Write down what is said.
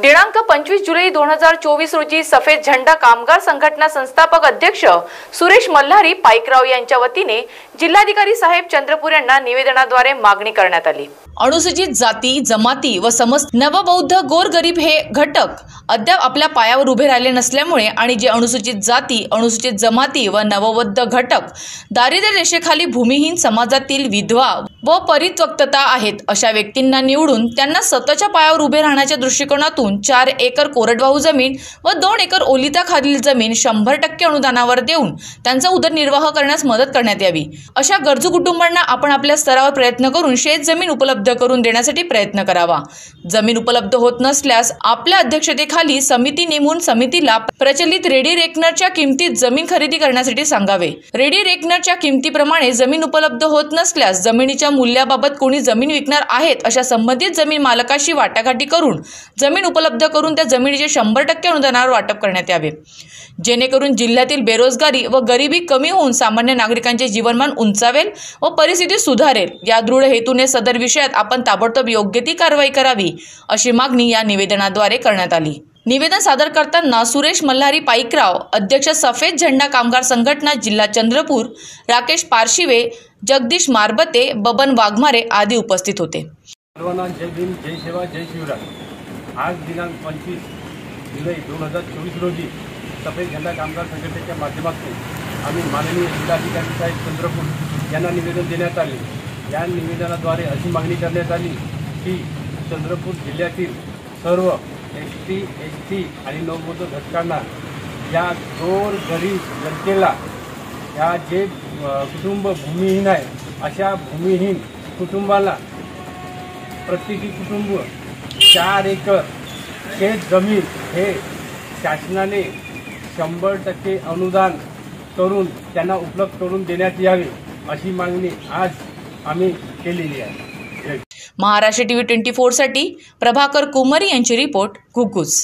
दिनांक 25 जुलै 2024 रोजी सफेद झेंडा कामगार संघटना संस्थापक अध्यक्ष सुरेश मल्हारी पाईकराव यांच्या वतीने जिल्हाधिकारी साहेब चंद्रपूर यांना निवेदनाद्वारे मागणी करण्यात आली। अनुसूचित जाती जमाती व समस्त नवबौद्ध गोरगरीब हे घटक अद्याप आपल्या पायावर उभे राहिले नसल्यामुळे आणि जे अनुसूचित जाती अनुसूचित जमाती व नवबौद्ध घटक दारिद्र्य रेषेखाली भूमिहीन समाजातील विधवा व परित्यक्तता आहेत अशा व्यक्तींना निवडून त्यांना स्वतःच्या पायावर उभे राहण्याच्या दृष्टिकोनातून 4 एकर कोरडवाहू जमीन व 2 एकर ओलिताखालील जमीन 100% अनुदानावर देऊन त्यांचा उदरनिर्वाह करण्यास मदत करण्यात यावी। अशा गरजू कुटुंबांना आपण आपल्या स्तरावर प्रयत्न करून शेत जमीन उपलब्ध करून देण्यासाठी प्रयत्न करावा। जमीन उपलब्ध होत नसल्यास आपल्या अध्यक्षतेखाली समिती नेमून समितीला प्रचलित रेडी रेकनरच्या किमतीत जमीन खरेदी करण्यासाठी सांगावे। रेडी रेकनरच्या किमतीप्रमाणे जमीन उपलब्ध होत नसल्यास जमिनीच्या मूल्याबाबत कोणी जमीन विकणार आहेत अशा संबंधित जमीन मालकाशी वाटाघाटी करून जमीन उपलब्ध करून त्या जमिनीचे 100% अनुदानावर वाटप करण्यात यावे, जेणेकरून जिल्ह्यातील बेरोजगारी व गरिबी कमी होऊन सामान्य नागरिकांचे जीवनमान उंचावेल व परिस्थिती सुधारेल। या दृढ हेतूने सदर विषयात आपण ताबडतोब योग्य ती कारवाई करावी अशी मागणी या निवेदनाद्वारे करण्यात आली। निवेदन सादर करताना सुरेश मल्हारी पाईकराव अध्यक्ष सफेद झेंडा कामगार संघटना जिल्हा चंद्रपूर, राकेश पारशिवे, जगदीश मारबते, बबन वाघमारे आदी उपस्थित होते। जय भीम, जय सेवा, जय शिवराय। आज दिनांक 25 जुलै 2024 रोजी सफेद झेंडा कामगार संघटनेच्या माध्यमातून आम्ही माननीय जिल्हाधिकारी साहेब चंद्रपूर यांना निवेदन देण्यात आले। या निवेदनाद्वारे अशी मागणी करण्यात आली की चंद्रपूर जिल्ह्यातील सर्व ST, ST आणि नवबौद्ध घटकांना या गोरगरीब जनतेला या जे कुटुंब भूमिहीन आहे अशा भूमिहीन कुटुंबाला प्रत्येकी कुटुंब 4 एकर शेत जमीन हे शासनाने 100% अनुदान करून त्यांना उपलब्ध करून देण्यात यावे अशी मागणी आज आम्ही केलेली आहे। महाराष्ट्र TV 24 साठी प्रभाकर कुमारी यांची रिपोर्ट, घुगुस।